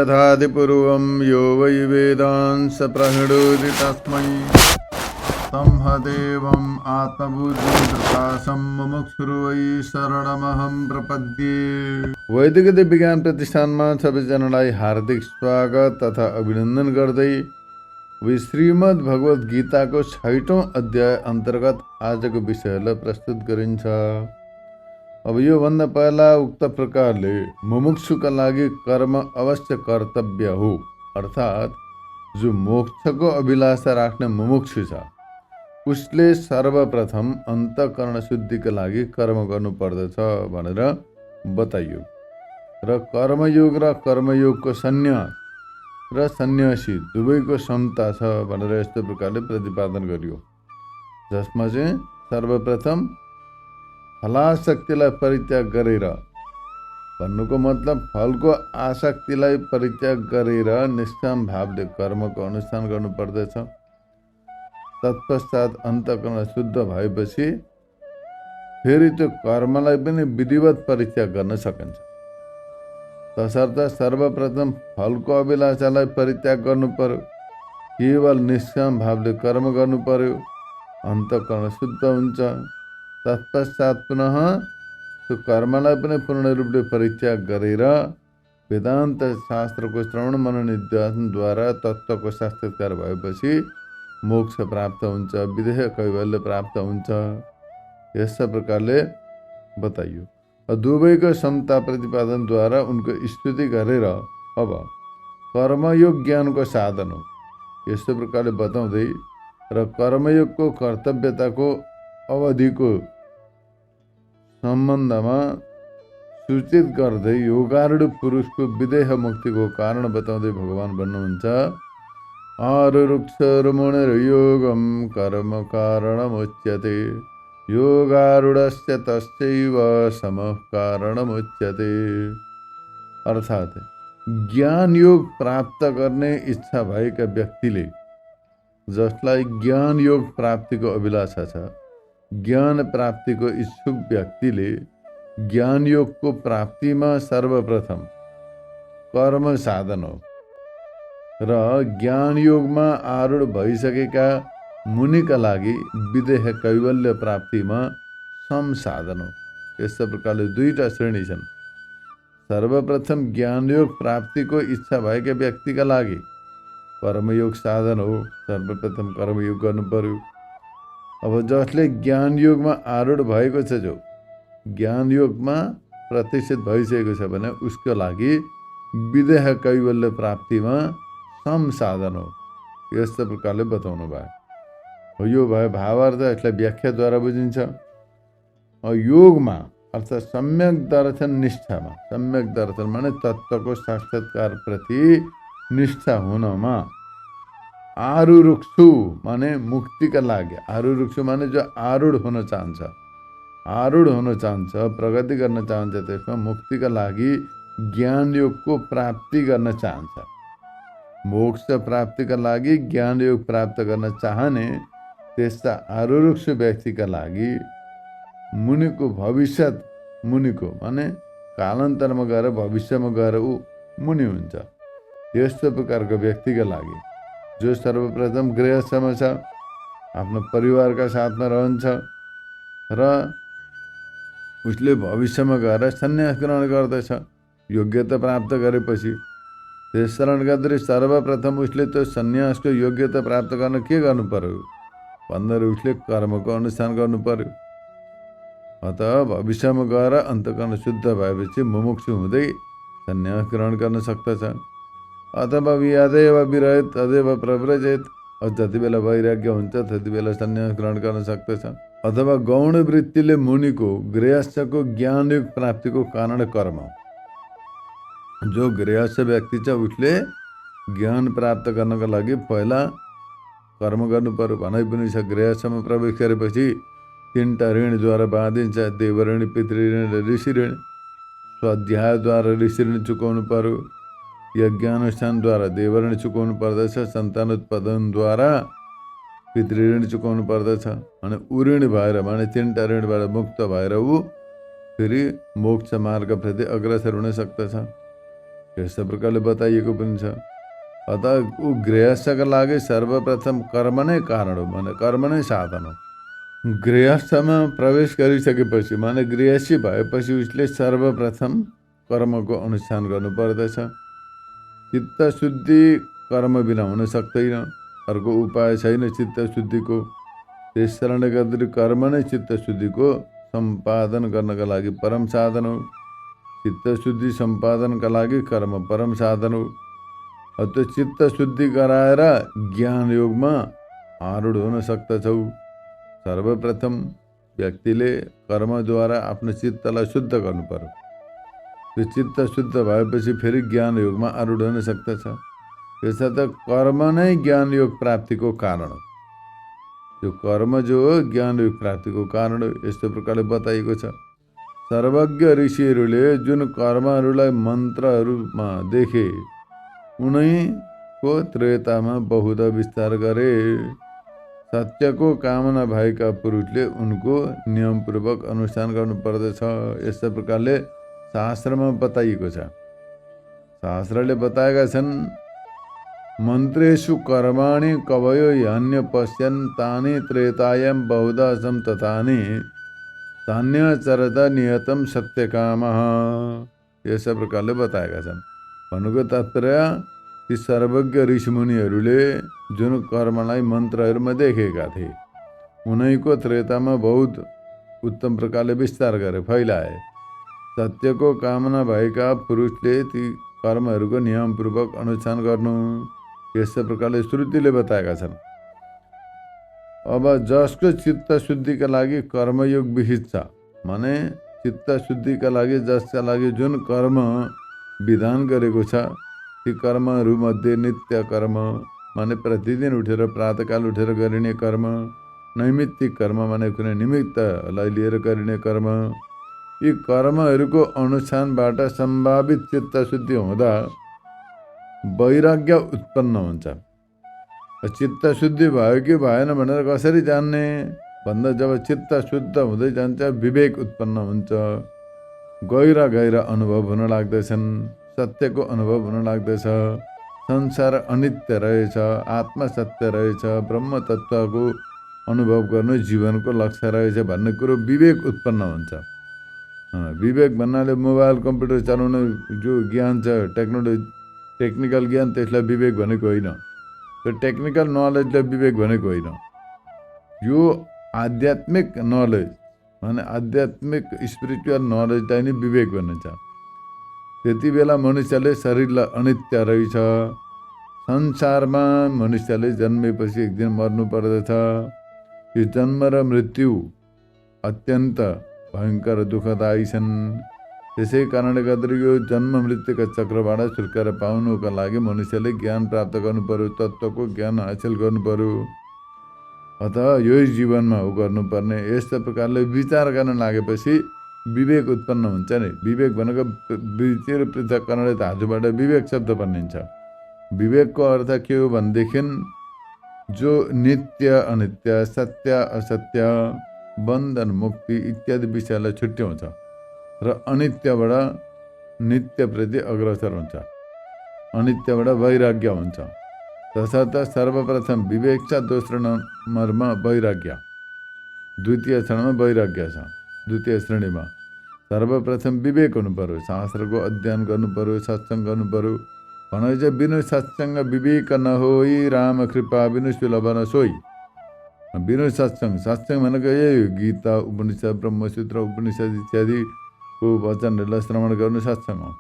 यथादिपूर्वं यो वै वेदांस प्रहिणोति तस्मै संहदेवम् आत्मबुद्धिं प्रकाशं मुमुक्षुर् वै शरणमहं प्रपद्ये। वैदिक विज्ञान प्रतिष्ठानमा सबैजनालाई हार्दिक स्वागत तथा अभिनन्दन गर्दै श्रीमद् भगवत गीताको 6औं अध्याय अन्तर्गत आजको विषयलाई प्रस्तुत गरिन्छ। अब यो भन्दा पहिला उक्त प्रकारले मुमुक्षुका लागि कर्म अवश्य कर्तव्य हो, अर्थात् जो मोक्षको अभिलाषा राख्ने मुमुक्षु छ उसले सर्वप्रथम अन्तःकरण शुद्धिका लागि कर्म गर्नुपर्दछ भनेर बताइयो र कर्मयोग र कर्मयोगको सन्यास र सन्यासी दुवैको समता छ भनेर यस्तो प्रकारले प्रतिपादन गरियो, जसमा चाहिँ सर्वप्रथम फलासक्तिलाई परित्याग गरेर, भन्नुको मतलब फलको आसक्तिलाई परित्याग गरेर निष्काम भावले कर्मको अनुष्ठान गर्नुपर्दछ। तत्पश्चात अन्तःकरण शुद्ध भएपछि फेरि त्यो कर्मलाई पनि विधिवत परित्याग गर्न सकिन्छ। तसर्थ सर्वप्रथम फलको अभिलाषालाई परित्याग गर्नु पर्यो, केवल निष्काम भावले कर्म गर्नु पर्यो, अन्तःकरण शुद्ध हुन्छ। तत्पश्चात पुनः त्यो कर्मलाई पनि पूर्ण रूपले परित्याग गरेर वेदान्त शास्त्रको श्रवण मनन निध्यासनद्वारा तत्त्वको साक्षात्कार भएपछि मोक्ष प्राप्त हुन्छ, विदेह कैवल्य प्राप्त हुन्छ। यस प्रकारले बताइयो। दुवैको समता प्रतिपादनद्वारा उनको स्तुति गरेर अब कर्मयोग ज्ञानको साधन हो यस्तो प्रकारले बताउँदै र कर्मयोगको कर्तव्यताको अवधिको सम्बन्धमा सूचित गर्दै योगारूढ पुरुषको विदेह मुक्तिको कारण बताउँदै भगवान भन्नुहुन्छ, आरुरुक्षरुमुनिर्योगं कर्म कारणमुच्यते योगारूढस्य तस्यैव समः कारणमुच्यते। अर्थात् ज्ञान योग प्राप्त गर्ने इच्छा भएका व्यक्तिले, जसलाई ज्ञान योग प्राप्तिको अभिलाषा छ, ज्ञान प्राप्तिको इच्छुक व्यक्तिले ज्ञान योगको प्राप्तिमा सर्वप्रथम कर्म साधन हो र ज्ञान योगमा आरूढ भइसकेका मुनिका लागि विदेह कैवल्य प्राप्तिमा सम साधन हो। यस प्रकारले दुईटा श्रेणी छन्। सर्वप्रथम ज्ञान योग प्राप्तिको इच्छा भएका व्यक्तिका लागि कर्मयोग साधन हो, सर्वप्रथम कर्मयोग गर्नु पर्यो। अब जसले ज्ञान योगमा आरूढ भएको छ, जो ज्ञान योगमा प्रतिष्ठित भइसकेको छ भने उसको लागि विदेह कैवल्य प्राप्तिमा सम साधन हो। यस्तो प्रकारले बताउनु भयो। यो भयो भावार्थ। यसलाई व्याख्याद्वारा बुझिन्छ। योगमा अर्थात् सम्यक दर्शन निष्ठामा, सम्यक दर्शन माने तत्त्वको साक्षात्कार प्रति निष्ठा हुनमा, आरुरुक्षु माने मुक्तिका लागि, आरुरुक्षु माने जो आरूढ हुन चाहन्छ, आरूढ हुन चाहन्छ, प्रगति गर्न चाहन्छ, त्यसमा मुक्तिका लागि ज्ञान योगको प्राप्ति गर्न चाहन्छ, मोक्ष प्राप्तिका लागि ज्ञान योग प्राप्त गर्न चाहने त्यस्ता आरुरुक्षु व्यक्तिका लागि मुनिको भविष्य, मुनिको माने कालान्तरमा गएर भविष्यमा गएर ऊ मुनि हुन्छ। यस्तो प्रकारको व्यक्तिका लागि जो सर्वप्रथम गृहस्थमा छ, आफ्नो परिवारका साथमा रहन्छ र उसले भविष्यमा गएर सन्यास ग्रहण गर्दछ योग्यता प्राप्त गरेपछि, त्यसकारण गर्दै सर्वप्रथम उसले त्यो सन्यासको योग्यता प्राप्त गर्न के गर्नु पर्यो भन्दा उसले कर्मको अनुष्ठान गर्नु पर्यो। अत भविष्यमा गएर अन्तःकरण शुद्ध भएपछि मुमुक्षु हुँदै सन्यास ग्रहण गर्न सक्दछ। अथवा यदेव विरहेत तदेव प्रव्रजेत, जति बेला वैराग्य हुन्छ त्यति बेला सन्यास ग्रहण गर्न सक्दछ। अथवा गौण वृत्तिले मुनिको गृहस्थको ज्ञान योग प्राप्तिको कारण कर्म, जो गृहस्थ व्यक्ति छ उसले ज्ञान प्राप्त गर्नको लागि पहिला कर्म गर्नु पर्यो भनाइ पनि छ। गृहस्थमा प्रवेश गरेपछि 3टा ऋणद्वारा बाँधिन्छ, देवऋण, पितृऋण र ऋषि ऋण। स्वाध्यायद्वारा ऋषि ऋण चुकाउनु पर्यो, यज्ञानुष्ठानद्वारा देवऋण चुकाउनु पर्दछ, सन्तानोत्पादनद्वारा पितृऋण चुकाउनु पर्दछ। अनि उऋण भएर माने 3टा ऋणबाट मुक्त भएर ऊ फेरि मोक्ष मार्गप्रति अग्रसर हुन सक्दछ। यस्तो प्रकारले बताइएको पनि छ। अतः ऊ गृहस्थका लागि सर्वप्रथम कर्म नै कारण हो, माने कर्म नै साधन हो। गृहस्थमा प्रवेश गरिसकेपछि माने गृहस्थी भएपछि उसले सर्वप्रथम कर्मको अनुष्ठान गर्नुपर्दछ। चित्तशुद्धि कर्म बिना हुन सक्दैन, अर्को उपाय छैन चित्तशुद्धिको। त्यस कारणले गर्दाखेरि कर्म नै चित्तशुद्धिको सम्पादन गर्नका लागि परम साधन हो। चित्तशुद्धि सम्पादनका लागि कर्म परम साधन हो। त्यो चित्तशुद्धि गराएर ज्ञान योगमा आरूढ हुन सक्दछौ। सर्वप्रथम व्यक्तिले कर्मद्वारा आफ्नो चित्तलाई शुद्ध गर्नु पर्यो। त्यो चित्त शुद्ध भएपछि फेरि ज्ञान योगमा आरूढ हुन सक्दछ। त्यसर्थ कर्म नै ज्ञान योग प्राप्तिको कारण हो। त्यो कर्म जो हो ज्ञान योग प्राप्तिको कारण हो। यस्तो प्रकारले बताइएको छ। सर्वज्ञ ऋषिहरूले जुन कर्महरूलाई मन्त्रहरूमा देखे उनैको त्रेतामा बहुत विस्तार गरे। सत्यको कामना भएका पुरुषले उनको नियमपूर्वक अनुष्ठान गर्नुपर्दछ। यस्तो प्रकारले शास्त्रमा बताइएको छ। शास्त्रले बताएका छन्, मन्त्रेषु कर्माणि कवयो ह्यन्य पश्यन् तानि त्रेतायां बहुधा तथानि तान्यचरत नियतं सत्यकामः। यस प्रकारले बताएका छन्। भन्नुको तात्पर्य ती सर्वज्ञ ऋषिमुनिहरूले जुन कर्मलाई मन्त्रहरूमा देखेका थिए उनैको त्रेतामा बहुत उत्तम प्रकारले विस्तार गरे, फैलाए। सत्यको कामना भएका पुरुषले ती कर्महरूको नियमपूर्वक अनुष्ठान गर्नु, यस्तो प्रकारले श्रुतिले बताएका छन्। अब जसको चित्त शुद्धिका लागि कर्मयोग विहित छ, माने चित्त शुद्धिका लागि जसका लागि जुन कर्म विधान गरेको छ ती कर्महरूमध्ये नित्य कर्म माने प्रतिदिन उठेर प्रातःकाल उठेर गरिने कर्म, नैमित्तिक कर्म माने कुनै निमित्तलाई लिएर गरिने कर्म, यी कर्महरूको अनुष्ठानबाट सम्भावित चित्तशुद्धि हुँदा वैराग्य उत्पन्न हुन्छ। चित्तशुद्धि भयो कि भएन भनेर कसरी जान्ने भन्दा जब चित्त शुद्ध हुँदै जान्छ विवेक उत्पन्न हुन्छ, गहिरा गहिरा अनुभव हुन लाग्दछन्, सत्यको अनुभव हुन लाग्दछ, संसार अनित्य रहेछ, आत्मा सत्य रहेछ, ब्रह्म तत्त्वको अनुभव गर्नु जीवनको लक्ष्य रहेछ भन्ने कुरो विवेक उत्पन्न हुन्छ। विवेक भन्नाले मोबाइल कम्प्युटर चलाउने जो ज्ञान छ, टेक्निकल ज्ञान, त्यसलाई विवेक भनेको होइन। त्यो टेक्निकल नलेजलाई विवेक भनेको होइन। यो आध्यात्मिक नलेज माने आध्यात्मिक स्पिरिचुअल नलेजलाई नै विवेक भनिन्छ। त्यति बेला मनुष्यले शरीरलाई अनित्य रहेछ, संसारमा मनुष्यले जन्मेपछि एक दिन मर्नु पर्दछ, यो जन्म र मृत्यु अत्यन्त भयङ्कर दुःखदायी छन्। त्यसै कारणले गर्दा यो जन्म मृत्युका चक्रबाट छुटकारा पाउनुका लागि मनुष्यले ज्ञान प्राप्त गर्नु पर्यो, तत्त्वको ज्ञान हासिल गर्नु पर्यो। अतः यही जीवनमा हो गर्नुपर्ने। यस्तो प्रकारले विचार गर्न लागेपछि विवेक उत्पन्न हुन्छ नि। विवेक भनेको विचार पृथक्करणले धाजुबाट विवेक शब्द बनिन्छ। विवेकको अर्थ के हो भनेदेखि जो नित्य अनित्य, सत्य असत्य, बन्धन मुक्ति इत्यादि विषयलाई छुट्याउँछ र अनित्यबाट नित्यप्रति अग्रसर हुन्छ, अनित्यबाट वैराग्य हुन्छ। तसर्थ सर्वप्रथम विवेक छ, दोस्रो नम्बरमा वैराग्य, द्वितीय क्षणमा वैराग्य छ। द्वितीय श्रेणीमा सर्वप्रथम विवेक हुनु पर्यो, शास्त्रको अध्ययन गर्नु पर्यो, सत्सङ्ग गर्नु पर्यो। भने चाहिँ बिनु सत्सङ्ग विवेक नहोई राम कृपा बिनु सुलभ न सोई। बिनु सत्सङ्ग, सत्सङ्ग भनेको यही हो, गीता उपनिषद ब्रह्मसूत्र उपनिषद इत्यादिको वचनहरूलाई श्रवण गर्नु सत्सङ्ग हो।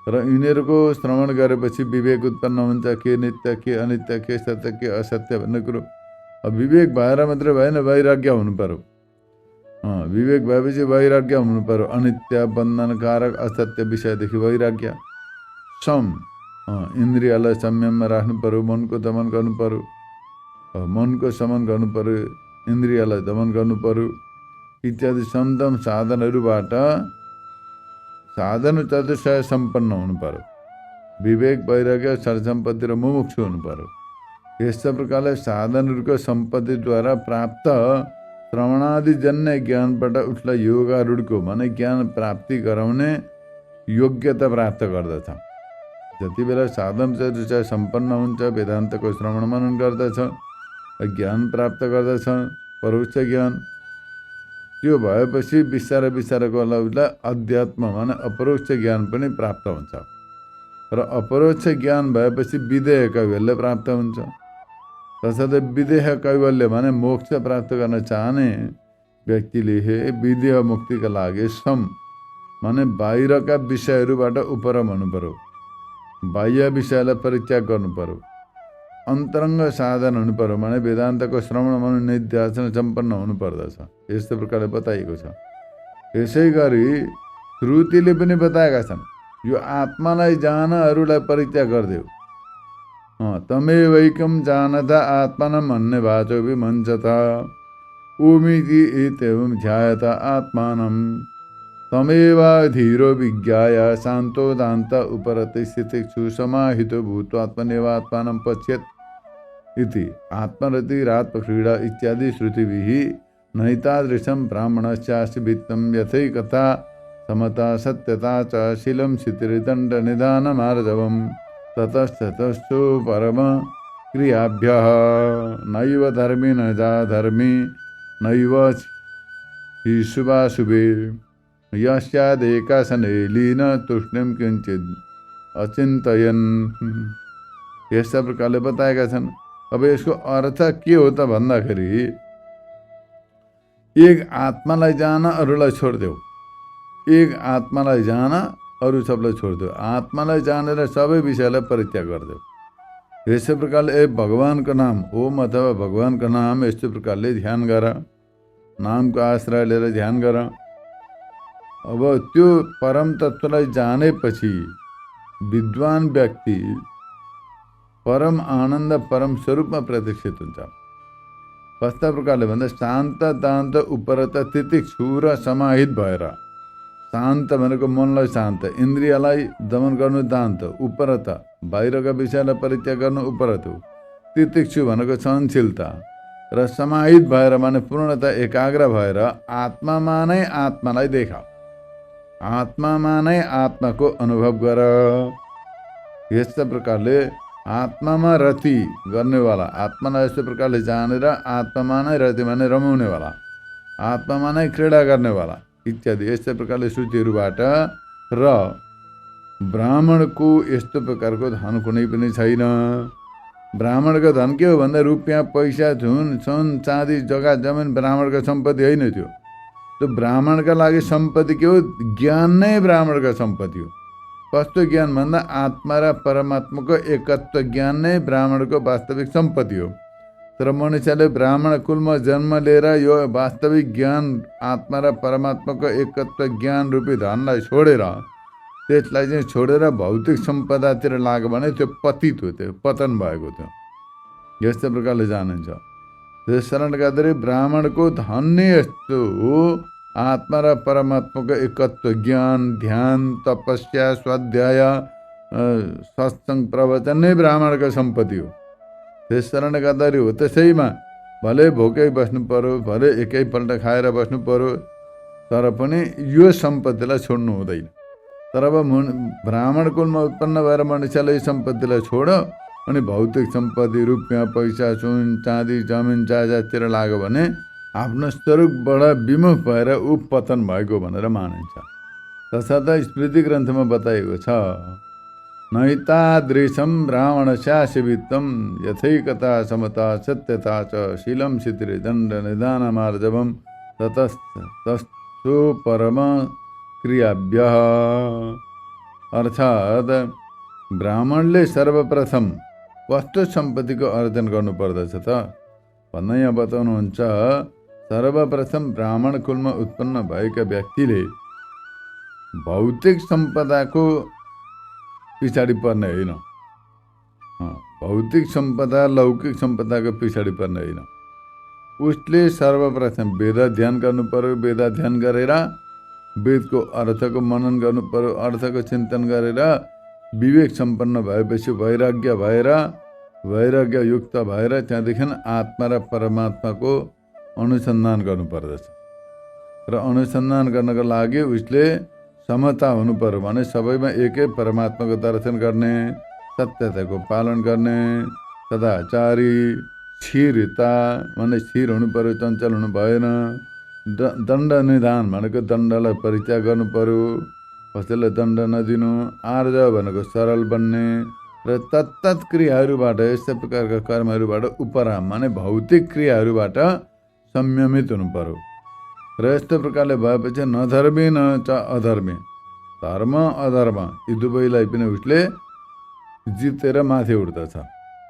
र यिनीहरूको श्रवण गरेपछि विवेक उत्पन्न हुन्छ, के नित्य के अनित्य, के सत्य के असत्य भन्ने कुरो। विवेक भएर मात्रै भएन, वैराग्य हुनु पर्यो। विवेक भएपछि वैराग्य हुनु पर्यो। अनित्य बन्धनकारक असत्य विषयदेखि वैराग्य। सम, इन्द्रियलाई संयममा राख्नु पर्यो, मनको दमन गर्नु पर्यो, मनको समन गर्नु पर्यो, इन्द्रियलाई दमन गर्नु पर्यो इत्यादि समदम साधनहरूबाट साधन चतुष्टय सम्पन्न हुनु पर्यो। विवेक, वैराग्य, षड्सम्पत्ति र मुमुक्षु हुनु पर्यो। यस्तो प्रकारले साधनहरूको सम्पत्तिद्वारा प्राप्त श्रवणादि जन्य ज्ञानबाट उसलाई योगारूढको माने ज्ञान प्राप्ति गराउने योग्यता प्राप्त गर्दछ। जति बेला साधन चर्चा सम्पन्न हुन्छ, वेदान्तको श्रवण मनन गर्दछ, ज्ञान प्राप्त गर्दछ, परोक्ष ज्ञान, त्यो भएपछि बिस्तारै बिस्तारैको उसलाई अध्यात्म माने अपरोक्ष ज्ञान पनि प्राप्त हुन्छ। र अपरोक्ष ज्ञान भएपछि विदेह कैवल्य प्राप्त हुन्छ। तसर्थ विदेह कैवल्य माने मोक्ष प्राप्त गर्न चाहने व्यक्तिले विदेह मुक्तिका लागि सम माने बाहिरका विषयहरूबाट उपरम हुनु पर्यो, बाह्य विषयलाई परित्याग गर्नु पर्यो, अन्तरङ्ग साधन हुनु पर्यो, माने वेदान्तको श्रवण मनन निध्यासन सम्पन्न हुनु पर्दछ। यस्तो प्रकारले बताइएको छ। यसै गरी श्रुतिले पनि बताएका छन्, यो आत्मालाई जान अरूलाई परित्याग गरिदेऊ। तमेवैकं जानता आत्मानं अन्य वाचो विमञ्चता ओमिति इत्येवं ध्यायता आत्मानं तमेवा धीरो विज्ञाय शान्तो दान्त उपरति स्थितिक्षु समाहितो भूत्वा आत्मनेवात्मानं पश्येत् इति आत्मरतिरात्मक्रीडा इत्यादि श्रुतिभिः नैतादृशं ब्राह्मणस्यास्ति वित्तं यथैकथा समता सत्यता च शीलं क्षितिर्दण्डनिधानमार्जवम् ततस्ततस्तु परम क्रियाभ्यः नैव धर्मी न जा धर्मी नैव हि शुभाशुभे यस्यादेकासने लीन तूष्णीं किंचित अचिन्तयन्। यस्ता प्रकारले बताएका छन्। अब यसको अर्थ के हो त भन्दाखेरि एक आत्मालाई जान अरूलाई छोडिदेऊ, एक आत्मालाई जान अरू सबलाई छोडिदेऊ, आत्मालाई जानेर सबै विषयलाई परित्याग गरिदेऊ। यस्तै प्रकारले भगवानको नाम ओम अथवा भगवानको नाम यस्तो प्रकारले ध्यान गर, नामको आश्रय लिएर ध्यान गर। अब त्यो परम तत्त्वलाई जानेपछि विद्वान व्यक्ति परम आनन्द परम स्वरूपमा प्रतिष्ठित हुन्छ। कस्ता प्रकारले भन्दा शान्त दान्त उपरत तितिक्षु र समाहित भएर, शान्त भनेको मनलाई शान्त, इन्द्रियलाई दमन गर्नु दान्त, उपरत बाहिरका विषयलाई परित्याग गर्नु उपरत, तितिक्षु भनेको सहनशीलता र समाहित भएर माने पूर्णता एकाग्र भएर आत्मामा नै आत्मालाई देख, आत्मामा नै आत्माको अनुभव गर। यस्तो प्रकारले आत्मामा रति गर्नेवाला, आत्मालाई यस्तो प्रकारले जानेर आत्मामा नै रति माने रमाउनेवाला, आत्मामा नै क्रीडा गर्नेवाला इत्यादि यस्तै प्रकारले श्रुतिहरूबाट। र ब्राह्मणको यस्तो प्रकारको धन कुनै पनि छैन। ब्राह्मणको धन के हो भन्दा रुपियाँ पैसा सुन चाँदी जग्गा जमिन ब्राह्मणको सम्पत्ति होइन। त्यो ब्राह्मणका लागि सम्पत्ति के हो? ज्ञान नै ब्राह्मणको सम्पत्ति हो। कस्तो ज्ञान भन्दा आत्मा र परमात्माको एकत्व ज्ञान नै ब्राह्मणको वास्तविक सम्पत्ति हो। तर मनुष्यले ब्राह्मण कुलमा जन्म लिएर यो वास्तविक ज्ञान आत्मा र परमात्माको एकत्व ज्ञान रूपी धनलाई छोडेर, त्यसलाई चाहिँ छोडेर भौतिक सम्पदातिर लाग्यो भने त्यो पतित हो, त्यो पतन भएको थियो। यस्तो प्रकारले जानिन्छ। त्यस कारण गर्दाखेरि ब्राह्मणको धन नै यस्तो हो, आत्मा र परमात्माको एकत्व ज्ञान, ध्यान, तपस्या, स्वाध्याय, सत्सङ्ग, प्रवचन नै ब्राह्मणको सम्पत्ति हो। त्यस कारण गर्दाखेरि हो त्यसैमा भले भोकै बस्नु पर्यो, भले एकैपल्ट खाएर बस्नु पर्यो, तर पनि यो सम्पत्तिलाई छोड्नु हुँदैन। तर अब ब्राह्मण कुलमा उत्पन्न भएर मनुष्यले यो सम्पत्तिलाई छोड अनि भौतिक सम्पत्ति रुपियाँ पैसा सुन चाँदी जमिन जायदादतिर लाग्यो भने आफ्नो स्वरूपबाट विमुख भएर ऊ पतन भएको भनेर मानिन्छ। तसर्थ स्मृति ग्रन्थमा बताइएको छ, नैतादृशं ब्राह्मणस्यासिवित्तं यथैकता समता सत्यता च शीलं क्षितिर्दण्ड निधानमार्जवं ततस्तस्तु परम क्रियाभ्यः। अर्थात् ब्राह्मणले सर्वप्रथम कस्तो सम्पत्तिको अर्जन गर्नुपर्दछ त भन्दा यहाँ बताउनुहुन्छ, सर्वप्रथम ब्राह्मण कुलमा उत्पन्न भएका व्यक्तिले भौतिक सम्पदाको पछाडि पर्ने होइन, भौतिक सम्पदा लौकिक सम्पदाको पछाडि पर्ने होइन। उसले सर्वप्रथम वेद ध्यान गर्नु पर्यो, वेद ध्यान गरेर वेदको अर्थको मनन गर्नु पर्यो, अर्थको चिन्तन गरेर विवेक सम्पन्न भएपछि वैराग्य भएर, वैराग्य युक्त भएर त्यहाँदेखि आत्मा र परमात्माको अनुसन्धान गर्नुपर्दछ। र अनुसन्धान गर्नको लागि उसले समता हुनु पर्यो भने सबैमा एकै परमात्माको दर्शन गर्ने, सत्यताको पालन गर्ने, सदाचारी, स्थिरता भने स्थिर हुनु पर्यो, चञ्चल हुनु भएन। दण्ड निधान भनेको दण्डलाई परित्याग गर्नु पर्यो, कसैलाई दण्ड नदिनु। आर्ज भनेको सरल बन्ने र तत्तत् क्रियाहरूबाट, यस्तै प्रकारका कर्महरूबाट उपराम माने भौतिक क्रियाहरूबाट संयमित हुनु पर्यो। र यस्तो प्रकारले भएपछि नधर्मी न च अधर्मी, धर्म अधर्म यी दुवैलाई पनि उसले जितेर माथि उठ्दछ।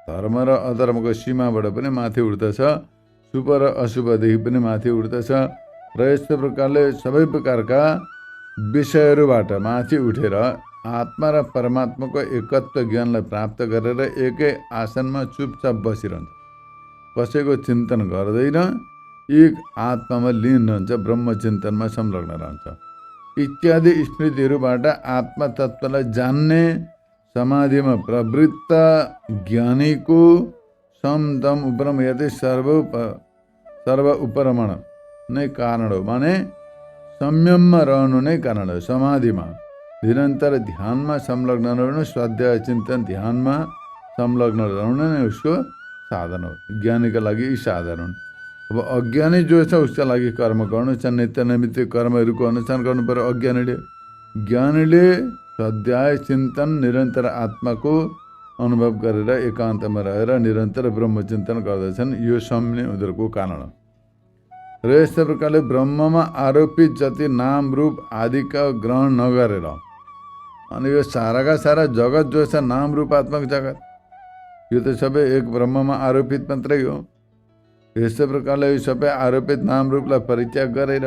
धर्म र अधर्मको सीमाबाट पनि माथि उठ्दछ, शुभ र अशुभदेखि पनि माथि उठ्दछ। र यस्तो प्रकारले सबै प्रकारका विषयहरूबाट माथि उठेर आत्मा र परमात्माको एकत्व ज्ञानलाई प्राप्त गरेर एकै आसनमा चुपचाप बसिरहन्छ, कसैको चिन्तन गर्दैन, एक आत्मामा लीन रहन्छ, ब्रह्मचिन्तनमा संलग्न रहन्छ। इत्यादि स्मृतिहरूबाट आत्मतत्त्वलाई जान्ने समाधिमा प्रवृत्त ज्ञानीको समदम उपरम यदि सर्व उपरमण नै कारण हो, माने संयममा रहनु नै कारण हो। समाधिमा निरन्तर ध्यानमा संलग्न रहनु, स्वाध्याय चिन्तन ध्यानमा संलग्न रहनु नै उसको साधन हो। ज्ञानीका लागि यी साधन हुन्। अब अज्ञानी जो छ उसका लागि कर्म गर्नु छ, नित्य नैमित्तिक कर्महरूको अनुष्ठान गर्नु पर्यो अज्ञानीले। ज्ञानीले स्वाध्याय चिन्तन निरन्तर आत्माको अनुभव गरेर एकान्तमा रहेर निरन्तर ब्रह्मचिन्तन गर्दछन्। यो सम्ने उनीहरूको कारण। र यस्तो प्रकारले ब्रह्ममा आरोपित जति नाम रूप आदिका ग्रहण नगरेर, अनि यो साराका सारा जगत जो छ नाम रूपात्मक जगत, यो त सबै एक ब्रह्ममा आरोपित मात्रै हो। यस्तै प्रकारले यो सबै आरोपित नाम रूपलाई परित्याग गरेर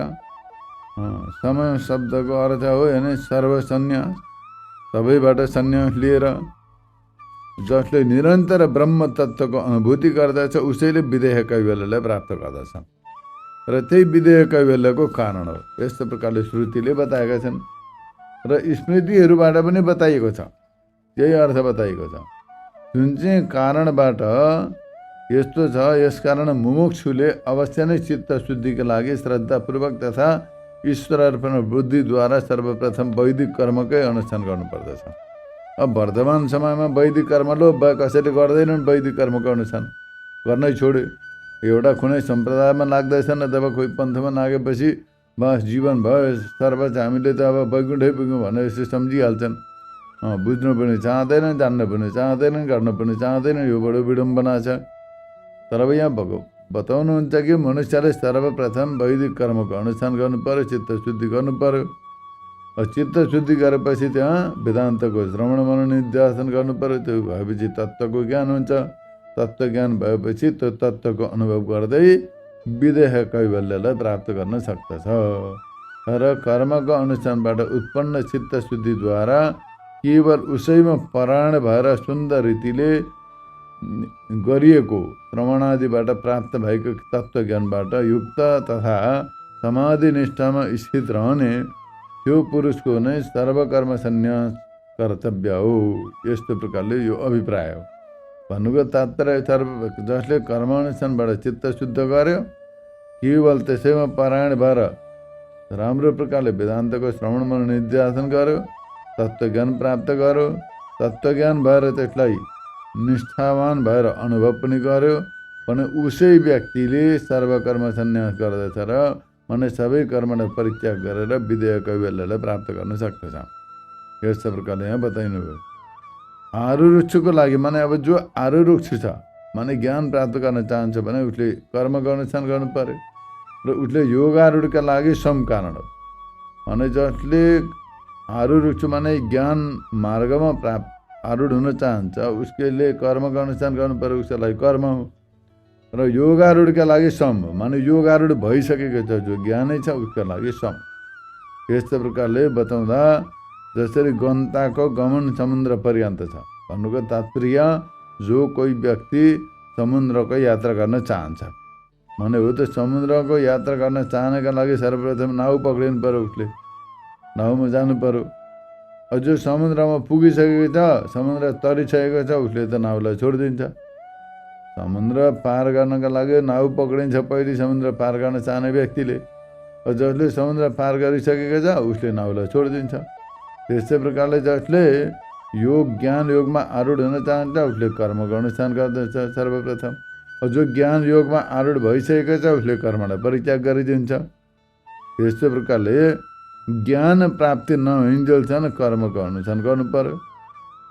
समय शब्दको अर्थ हो होइन सर्वसन्यास, सबैबाट सन्यास लिएर जसले निरन्तर ब्रह्म तत्त्वको अनुभूति गर्दछ उसैले विदेह कैवल्यलाई प्राप्त गर्दछ र त्यही विदेह कैवल्यको कारण हो। यस्तो प्रकारले श्रुतिले बताएका छन् र स्मृतिहरूबाट पनि बताइएको छ, यही अर्थ बताइएको छ। जुन चाहिँ कारणबाट यस्तो छ, यसकारण मुमुक्षुले अवश्य नै चित्त शुद्धिका लागि श्रद्धापूर्वक तथा ईश्वर अर्पण बुद्धिद्वारा सर्वप्रथम वैदिक कर्मकै अनुष्ठान गर्नुपर्दछ। अब वर्तमान समयमा वैदिक कर्म लोभ भए कसैले गर्दैनन्, वैदिक कर्मको अनुष्ठान गर्नै छोड्यो। एउटा कुनै सम्प्रदायमा लाग्दैछन् अथवा कोही पन्थमा लागेपछि बस जीवन भयो सर्वच हामीले त अब वैकुण्ठै पुग्यौँ भनेर यसो सम्झिहाल्छन्। बुझ्नु पनि चाहँदैनन्, जान्न पनि चाहँदैनन्, गर्न पनि चाहँदैनन्। यो बडो विडम्बना छ। तर अब यहाँ बताउनुहुन्छ कि मनुष्यले सर्वप्रथम वैदिक कर्मको अनुष्ठान गर्नु पर्यो, चित्त शुद्धि गर्नु पर्यो। चित्त शुद्धि गरेपछि त्यहाँ वेदान्तको श्रवण मनन निध्यासन गर्नु पर्यो। त्यो भएपछि तत्त्वको ज्ञान हुन्छ। तत्त्व ज्ञान भएपछि त्यो तत्त्वको अनुभव गर्दै विदेह कैवल्यलाई प्राप्त गर्न सक्दछ। र कर्मको अनुष्ठानबाट उत्पन्न चित्त शुद्धिद्वारा केवल उसैमा परायण भएर सुन्दर रीतिले गरिएको श्रवणादिबाट प्राप्त भएको तत्त्व ज्ञानबाट युक्त तथा समाधि निष्ठामा स्थित रहने त्यो पुरुषको नै सर्वकर्म सन्यास कर्तव्य हो। यस्तो प्रकारले यो अभिप्राय हो। भन्नुको तात्पर्य जसले कर्मानुष्ठानबाट चित्त शुद्ध गर्यो, केवल त्यसैमा परायण भएर राम्रो प्रकारले वेदान्तको श्रवण मनन निध्यासन गर्यो, तत्त्वज्ञान प्राप्त गर्यो, तत्त्वज्ञान भएर त्यसलाई निष्ठावान भएर अनुभव पनि गर्यो भने उसै व्यक्तिले सर्वकर्म सन्यास गर्दछ र माने सबै कर्मलाई परित्याग गरेर विदेह कैवल्यलाई प्राप्त गर्न सक्दछ। यस्तो प्रकारले यहाँ बताइनु भयो। आरुरुक्षको लागि माने अब जो आरुरुक्ष छ माने ज्ञान प्राप्त गर्न चाहन्छ भने उसले कर्म अनुष्ठान गर्नु पर्यो र उसले योगारूढका लागि सम कारण हो। माने जसले आरुरुक्ष माने ज्ञान मार्गमा प्राप्त आरूढ हुन चाहन्छ उसले कर्म अनुष्ठान गर्नु पर्यो, उसको लागि कर्म हो। र योगारूढका लागि सम हो, माने योगारूढ भइसकेको छ जो ज्ञानै छ उसको लागि सम। यस्तो प्रकारले बताउँदा जसरी गन्ताको गमन समुद्र पर्यन्त छ भन्नुको तात्पर्य जो कोही व्यक्ति समुद्रको यात्रा गर्न चाहन्छ भने हो त समुद्रको यात्रा गर्न चाहनका लागि सर्वप्रथम नाउ पक्रिनु पर्यो, उसले नाउमा जानु पर्यो। जो समुद्रमा पुगिसकेको छ, समुद्र तरिसकेको छ, उसले त नाउलाई छोडिदिन्छ। समुद्र पार गर्नका लागि नाउ पक्रिन्छ पहिले समुद्र पार गर्न चाहने व्यक्तिले। जसले समुद्र पार गरिसकेको छ उसले नाउलाई छोडिदिन्छ। त्यस्तै प्रकारले जसले योग ज्ञान योगमा आरूढ हुन चाहन्छ उसले कर्म गर्न स्थान गर्दछ सर्वप्रथम। जो ज्ञान योगमा आरूढ भइसकेको छ उसले कर्मलाई परित्याग गरिदिन्छ। यस्तै प्रकारले ज्ञान प्राप्ति नहुन्जेलसम्म कर्मको अनुष्ठान गर्नु पर्यो।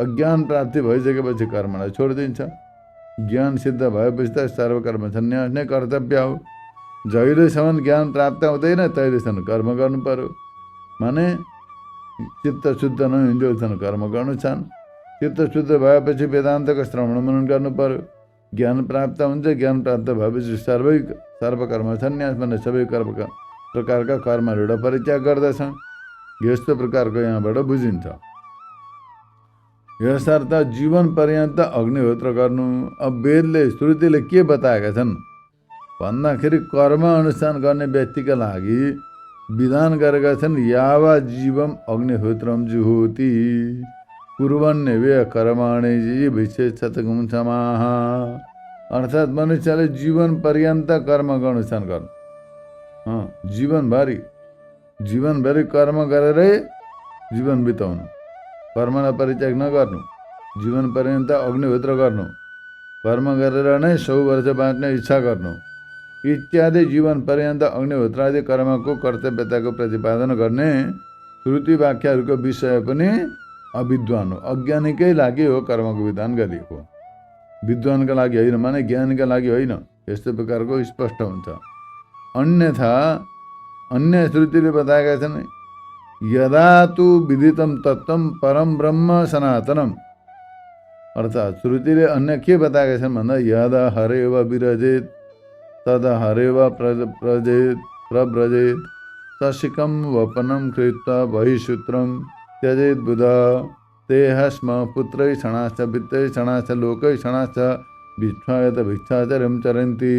अज्ञान प्राप्ति भइसकेपछि कर्मलाई छोडिदिन्छ। ज्ञान सिद्ध भएपछि त सर्वकर्म सन्यास नै कर्तव्य हो। जहिलेसम्म ज्ञान प्राप्त हुँदैन तहिलेसम्म कर्म गर्नु पर्यो। माने चित्त शुद्ध नहुन्जेलसम्म कर्म गर्नु छन्। चित्त शुद्ध भएपछि वेदान्तको श्रवण मनन गर्नु पर्यो। ज्ञान प्राप्त हुन्छ। ज्ञान प्राप्त भएपछि सर्वकर्म सन्यास भने सबै प्रकारका कर्मबाट परित्याग गर्दछ। यस्तो प्रकारको यहाँबाट बुझिन्छ। यसर्थ जीवन पर्यन्त अग्निहोत्र गर्नु। अब वेदले श्रुतिले के बताएका छन् भन्दाखेरि कर्म अनुष्ठान गर्ने व्यक्तिका लागि विधान गरेका छन्। यावा जीवम अग्निहोत्रम जुहोति कुर्वन्नेवे कर्माणि विशेषतगुं समाह। अर्थात् मनुष्यले जीवन पर्यन्त कर्म अनुष्ठान गर्नु। जीवनभरि कर्म गरेरै जीवन बिताउनु। कर्मलाई परित्याग नगर्नु। जीवन पर्यन्त अग्निहोत्र गर्नु। कर्म गरेर नै 100 वर्ष बाँच्ने इच्छा गर्नु इत्यादि जीवन पर्यन्त अग्निहोत्रादि कर्मको कर्तव्यताको प्रतिपादन गर्ने श्रुति वाक्यहरूको विषय पनि अविद्वान हो। अज्ञानीकै लागि हो कर्मको विधान गरिएको। विद्वानका लागि होइन, माने ज्ञानीका लागि होइन। यस्तो प्रकारको स्पष्ट हुन्छ। अन्यथा अन्य श्रुतिले बताएका छन् यदा तु विदितम तत्त्वम परम ब्रह्म सनातनम। अर्थात् श्रुतिले अन्य के बताएका छन् भन्दा यदा हरेव विरजेत तदा हरेव प्रव्रजेत सशिकम वपनम कृत्वा बहिसूत्रम त्यजेत बुध तेह स्म पुत्रै क्षणाश्च वित्तै क्षणाश्च लोकै क्षणाश्च भिक्षायत भिक्षाचर्यं चरन्ति।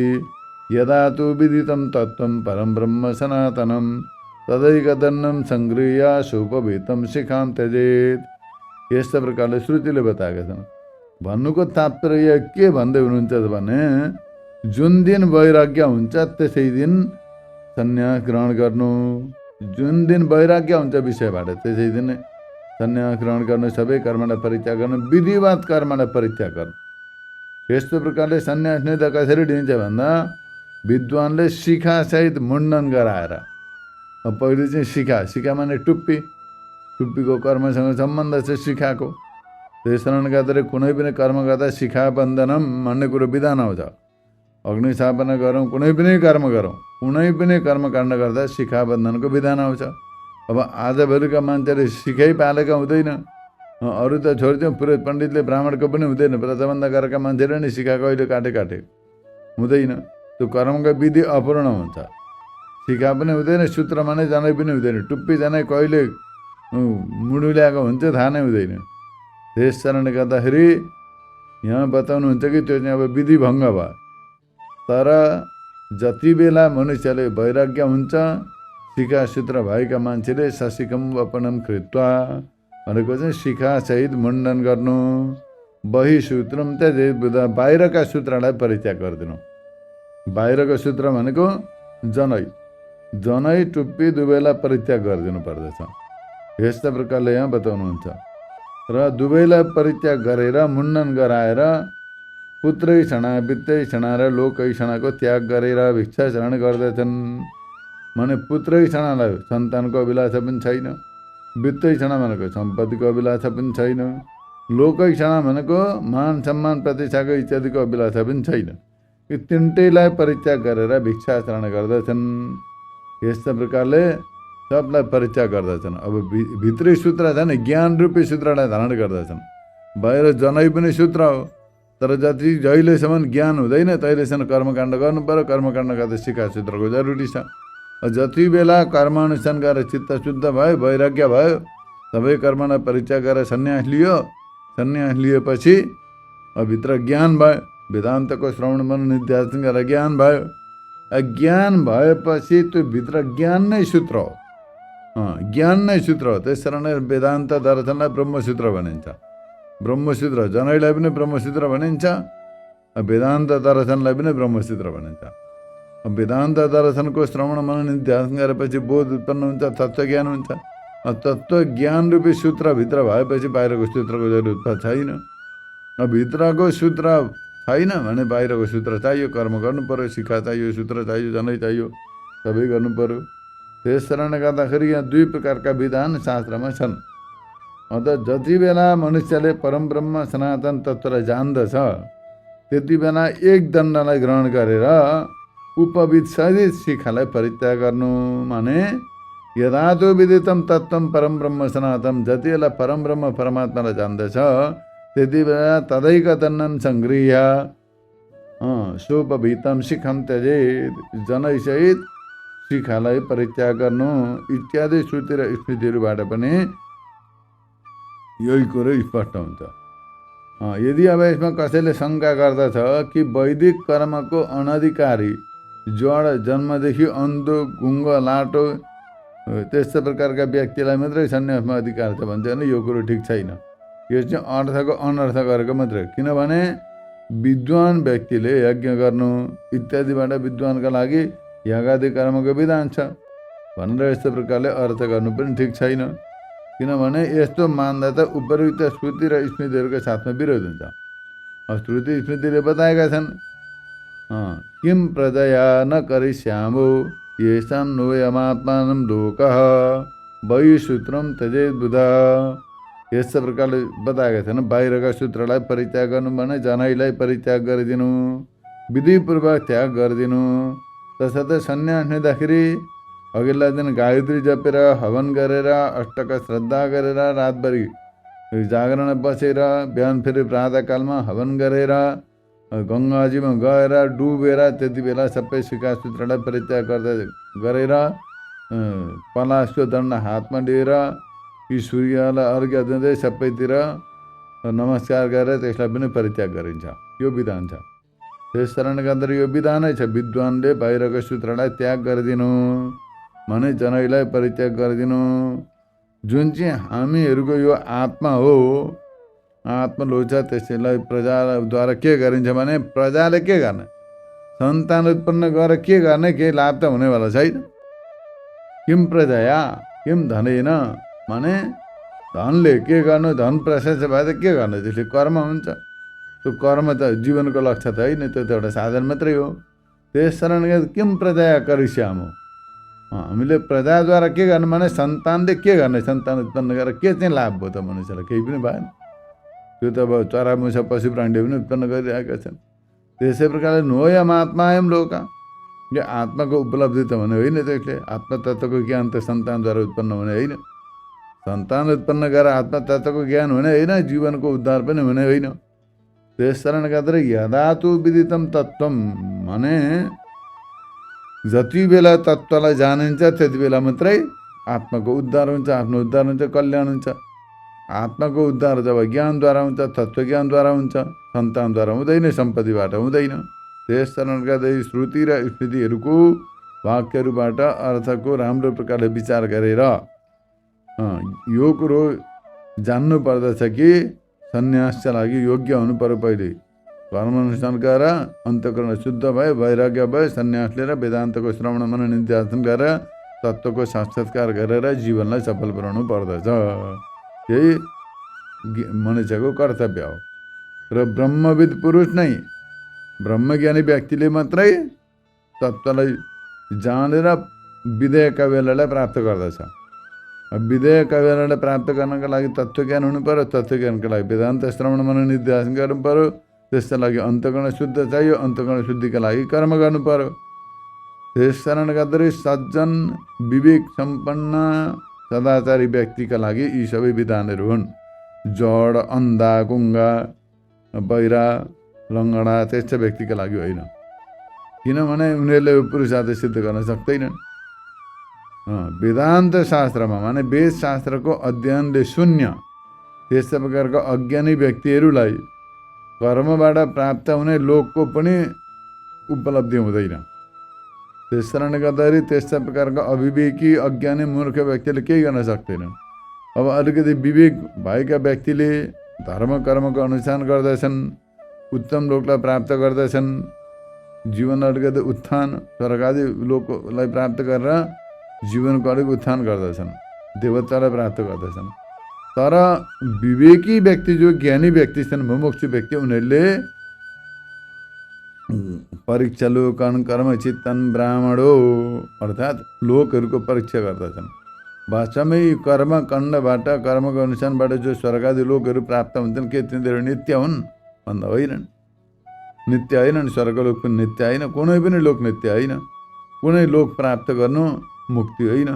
यदा तु विदितं तत्त्वं परं ब्रह्म सनातनं तदैकदन्नं सङ्गृह्य सोपवीतं शिखां त्यजेत। यस्तो प्रकारले श्रुतिले बताएका छन्। भन्नुको तात्पर्य के भन्दै हुनुहुन्छ भने जुन दिन वैराग्य हुन्छ त्यसै दिन सन्यास ग्रहण गर्नु। जुन दिन वैराग्य हुन्छ विषयबाट त्यसै दिन सन्यास ग्रहण गर्नु। सबै कर्मलाई परित्याग गर्नु। विधिवत कर्मलाई परित्याग गर्नु। यस्तो प्रकारले सन्यास नै त कसरी दिन्छ भन्दा विद्वानले शिखासहित मुण्डन गराएर। पहिले चाहिँ शिखा माने टुप्पीको कर्मसँग सम्बन्ध छ शिखाको। त्यस कारण गर्दा कुनै पनि कर्म गर्दा शिखा बन्धनम भन्ने कुरो विधान आउँछ। अग्नि स्थापना गरौँ, कुनै पनि कर्म गरौँ, कुनै पनि कर्मकाण्ड गर्दा शिखा बन्धनको विधान आउँछ। अब आजभरिका मान्छेले शिखै पालेका हुँदैन। अरू त छोडिदिउँ, पुरोहित पण्डितले ब्राह्मणको पनि हुँदैन। व्रतबन्ध गरेका मान्छेले नै शिखा कहिले काटे हुँदैन। त्यो कर्मको विधि अपूर्ण हुन्छ। शिखा पनि हुँदैन, सूत्रमा नै जनै पनि हुँदैन। टुप्पी जनै कहिले मुडु ल्याएको हुन्छ थाहा नै हुँदैन। त्यस कारणले गर्दाखेरि यहाँ बताउनुहुन्छ कि त्यो चाहिँ अब विधि भङ्ग भयो। तर जति बेला मनुष्यले वैराग्य हुन्छ शिखा सूत्र भएका मान्छेले सशिकम वपनम कृत्वा भनेको चाहिँ शिखासहित मुण्डन गर्नु। बहिसूत्रम त्यजेत बुध बाहिरका सूत्रलाई परित्याग गरिदिनु। बाहिरको सूत्र भनेको जनै टुप्पी दुवैलाई परित्याग गरिदिनु पर्दछ। यस्ता प्रकारले यहाँ बताउनुहुन्छ। र दुवैलाई परित्याग गरेर मुण्डन गराएर पुत्रै क्षणा वित्तै क्षणा र लोकै क्षणाको त्याग गरेर भिक्षाचरण गर्दछन्। माने पुत्रै क्षणालाई सन्तानको अभिलाषा पनि छैन। वित्तै क्षणा भनेको सम्पत्तिको अभिलाषा पनि छैन। लोकै क्षणा भनेको मान सम्मान प्रतिष्ठाको इत्यादिको अभिलाषा पनि छैन। यी तिनटैलाई परित्याग गरेर भिक्षाचरण गर्दछन्। यस्ता प्रकारले सबलाई परित्याग गर्दछन्। अब भित्री सूत्र छ नि, ज्ञान रूपी सूत्रलाई धारण गर्दछन्। बाहिर जनै पनि सूत्र हो। तर जहिलेसम्म ज्ञान हुँदैन तहिलेसम्म कर्मकाण्ड गर्नु पर्यो। कर्मकाण्ड गर्दा शिखा सूत्रको जरुरी छ। जति बेला कर्म अनुष्ठान गरेर चित्त शुद्ध भयो, वैराग्य भयो, सबै कर्मलाई परित्याग गरेर सन्यास लियो। सन्यास लिएपछि भित्र ज्ञान भयो। वेदान्तको श्रवण मनन निध्यासन गरेर ज्ञान भयो। ज्ञान भएपछि त्यो भित्र ज्ञान नै सूत्र हो। ज्ञान नै सूत्र हो। त्यस कारण वेदान्त दर्शनलाई ब्रह्मसूत्र भनिन्छ। ब्रह्मसूत्र जनैलाई पनि ब्रह्मसूत्र भनिन्छ। वेदान्त दर्शनलाई पनि ब्रह्मसूत्र भनिन्छ। वेदान्त दर्शनको श्रवण मनन निध्यासन गरेपछि बोध उत्पन्न हुन्छ, तत्त्वज्ञान हुन्छ। तत्त्वज्ञान रूपी सूत्रभित्र भएपछि बाहिरको सूत्रको जरुरत छैन। भित्रको सूत्र छैन भने बाहिरको सूत्र चाहियो, कर्म गर्नु पर्यो, शिक्षा चाहियो, सूत्र चाहियो, जनै चाहियो, सबै गर्नु पर्यो। त्यस कारणले गर्दाखेरि यहाँ दुई प्रकारका विधान शास्त्रमा छन्। अन्त जति बेला मनुष्यले परमब्रह्म सनातन तत्त्वलाई जान्दछ त्यति बेला एक दण्डलाई ग्रहण गरेर उपविद सहित शिक्षालाई परित्याग गर्नु। माने यदा तो विदितम तत्त्वम परमब्रह्म सनातन, जति बेला परमब्रह्म परमात्मालाई जान्दछ त्यति बेला तदैकतन्नं सङ्गृह्य सोपवीतम शिखम त्यजेत, जनैसहित शिक्षालाई परित्याग गर्नु इत्यादि श्रुति र स्मृतिहरूबाट पनि यही कुरो स्पष्ट हुन्छ। यदि अब यसमा कसैले शङ्का गर्दछ कि वैदिक कर्मको अनधिकारी जड जन्मदेखि अन्धो गुङ्ग लाटो त्यस्तो प्रकारका व्यक्तिलाई मात्रै सन्यासमा अधिकार छ भन्छ भने यो कुरो ठिक छैन। यो चाहिँ अर्थको अनर्थ गरेको मात्रै, किनभने विद्वान व्यक्तिले यज्ञ गर्नु इत्यादिबाट विद्वानका लागि यागादि कर्मको विधान छ भनेर यस्तो प्रकारले अर्थ गर्नु पनि ठिक छैन। किनभने यस्तो मान्दा त उपयुक्त श्रुति र स्मृतिहरूको साथमा विरोध हुन्छ। श्रुति स्मृतिले बताएका छन् किम प्रजया न करिष्यामो येषां नोयमात्मानं लोकः वै सूत्रम त्यजेत बुध। यस्तो प्रकारले बताएका छन् बाहिरका सूत्रलाई परित्याग गर्नु भने जनैलाई परित्याग गरिदिनु, विधिपूर्वक त्याग गरिदिनु। तसर्थ सन्यास लिँदाखेरि अघिल्ला दिन गायत्री जपेर हवन गरेर अष्टक श्रद्धा गरेर रातभरि जागरण बसेर बिहान फेरि प्रातःकालमा हवन गरेर गङ्गाजीमा गएर डुबेर त्यति बेला सबै शिखा सूत्रलाई परित्याग गरेर पलासको दण्ड हातमा लिएर यी सूर्यलाई अर्घ्य दिँदै सबैतिर नमस्कार गरेर त्यसलाई पनि परित्याग गरिन्छ। यो विधान छ। त्यस कारणले गर्दा यो विधानै छ, विद्वानले बाहिरको सूत्रलाई त्याग गरिदिनु भने जनैलाई परित्याग गरिदिनु। जुन चाहिँ हामीहरूको यो आत्मा हो, आत्मा लो छ, त्यसैलाई प्रजाद्वारा के गरिन्छ भने प्रजाले के गर्ने, सन्तान उत्पन्न गरेर के गर्ने, केही लाभ त हुनेवाला छैन। किम प्रजया किम धनेन, माने धनले के गर्नु, धन प्रशस्त भए त के गर्ने, त्यसले कर्म हुन्छ। त्यो कर्म त जीवनको लक्ष्य त होइन, त्यो त एउटा साधन मात्रै हो। त्यस कारणले किम प्रजया करिष्यामो, हामीले प्रजाद्वारा के गर्नु भने सन्तानले के गर्ने, सन्तान उत्पन्न गरेर के चाहिँ लाभ भयो त मनुष्यलाई, केही पनि भएन। त्यो त अब चरामुसा पशु प्राणीले पनि उत्पन्न गरिरहेका छन्। त्यसै प्रकारले नोयम आत्मायम लोक, यो आत्माको उपलब्धि त भने होइन, त्यसले आत्मतत्त्वको ज्ञान त सन्तानद्वारा उत्पन्न हुने होइन। सन्तान उत्पन्न गरेर आत्मतत्त्वको ज्ञान हुने होइन, जीवनको उद्धार पनि हुने होइन। त्यस कारणले गर्दा यदा तु विदितम तत्त्वम भने जति बेला तत्त्वलाई जानिन्छ त्यति बेला मात्रै आत्माको उद्धार हुन्छ, आफ्नो उद्धार हुन्छ, कल्याण हुन्छ। आत्माको उद्धार जब ज्ञानद्वारा हुन्छ, तत्त्वज्ञानद्वारा हुन्छ, सन्तानद्वारा हुँदैन, सम्पत्तिबाट हुँदैन। त्यस कारणले गर्दा श्रुति र स्मृतिहरूको वाक्यहरूबाट अर्थको राम्रो प्रकारले विचार गरेर यो कुरो जान्नु पर्दछ कि सन्यासका लागि योग्य हुनु पर्यो। पहिले कर्मानुष्ठान गरेर अन्तःकरण शुद्ध भए, वैराग्य भए, सन्यास लिएर वेदान्तको श्रवण मनन निध्यासन गरेर तत्त्वको साक्षात्कार गरेर जीवनलाई सफल बनाउनु पर्दछ। यही मनुष्यको कर्तव्य हो। र ब्रह्मविद पुरुष नै, ब्रह्मज्ञानी व्यक्तिले मात्रै तत्त्वलाई जानेर विधेयका बेलालाई प्राप्त गर्दछ। विधेयका बेलालाई प्राप्त गर्नका लागि तत्त्वज्ञान हुनु पर्यो, तत्त्वज्ञानका लागि वेदान्त श्रवण मनन निध्यासन गर्नु पर्यो। त्यसका लागि अन्तःकरण शुद्ध चाहियो, अन्तःकरण शुद्धिका लागि कर्म गर्नु पर्यो। त्यस कारणले गर्दाखेरि सज्जन विवेक सम्पन्न सदाचारी व्यक्तिका लागि यी सबै विधानहरू हुन्। जड अन्धा गुङ्गा बहिरा लङ्गडा त्यस्ता व्यक्तिका लागि होइन, किनभने उनीहरूले पुरुषार्थ सिद्ध गर्न सक्दैनन्। वेदान्त शास्त्रमा माने वेद शास्त्रको अध्ययनले शून्य त्यस्ता प्रकारका अज्ञानी व्यक्तिहरूलाई कर्मबाट प्राप्त हुने लोकको पनि उपलब्धि हुँदैन। त्यस कारणले गर्दाखेरि त्यस्ता प्रकारका अविवेकी अज्ञानी मूर्ख व्यक्तिले केही गर्न सक्दैनन्। अब अलिकति विवेक भएका व्यक्तिले धर्म कर्मको अनुष्ठान गर्दछन्, उत्तम लोकलाई प्राप्त गर्दछन्, जीवन अलिकति उत्थान स्वर्गादि लोकलाई प्राप्त गरेर जीवनको अलिक उत्थान गर्दछन्, देवतालाई प्राप्त गर्दछन्। तर विवेकी व्यक्ति जो ज्ञानी व्यक्ति छन्, मुमुक्षु व्यक्ति, उनीहरूले परीक्षा लोकन कर्म चित्तन ब्राह्मणो अर्थात् लोकहरूको परीक्षा गर्दछन्। वास्तवमै कर्म कण्डबाट कर्मको अनुसारबाट जो स्वर्गादि लोकहरू प्राप्त हुन्छन् के तिनीहरू नित्य हुन् भन्दा होइनन्, नित्य होइनन्। स्वर्गलोक पनि नित्य होइन, कुनै पनि लोक नित्य होइन। कुनै लोक प्राप्त गर्नु मुक्ति होइन,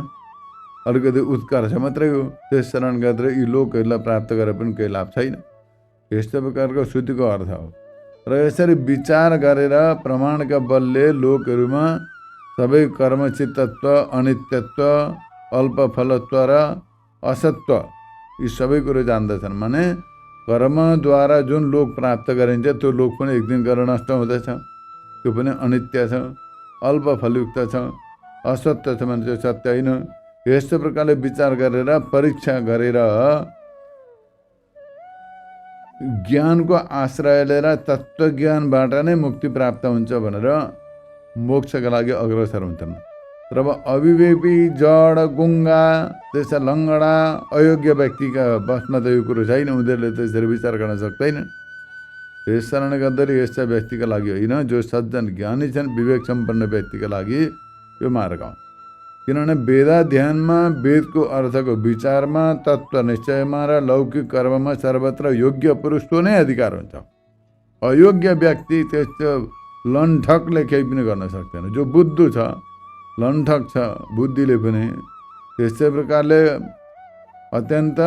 अलिकति उत्कर्ष मात्रै हो। त्यस कारण गरेर यी लोकहरूलाई प्राप्त गरेर पनि केही लाभ छैन। यस्तो प्रकारको श्रुतिको अर्थ हो। र यसरी विचार गरेर प्रमाणका बलले लोकहरूमा सबै कर्मचित्तत्व, अनित्यत्व, अल्पफलत्व र असत्व यी सबै कुरो जान्दछन्। माने कर्मद्वारा जुन लोक प्राप्त गरिन्छ त्यो लोक पनि एक दिन गएर नष्ट हुँदछ, त्यो पनि अनित्य छ, अल्पफलयुक्त छ, असत्य छ भने चाहिँ सत्य होइन। यस्तो प्रकारले विचार गरेर परीक्षा गरेर ज्ञानको आश्रय लिएर तत्त्वज्ञानबाट नै मुक्ति प्राप्त हुन्छ भनेर मोक्षका लागि अग्रसर हुन्छन्। तर अब अविवेकी, जड, गुङ्गा, त्यसै लङ्गडा, अयोग्य व्यक्तिका बसमा त यो कुरो छैन, उनीहरूले त्यसरी विचार गर्न सक्दैन। त्यस कारणले गर्दाखेरि यस्ता व्यक्तिका लागि होइन, जो सज्जन ज्ञानी छन्, विवेक सम्पन्न व्यक्तिका लागि यो मार्ग हो। किनभने वेदाध्ययनमा, वेदको अर्थको विचारमा, तत्त्व निश्चयमा र लौकिक कर्ममा सर्वत्र योग्य पुरुषको नै अधिकार हुन्छ। अयोग्य व्यक्ति त्यस्तो लन्ठकले केही पनि गर्न सक्दैन। जो बुद्धु छ, लन्ठक छ बुद्धिले पनि, त्यस्तै प्रकारले अत्यन्त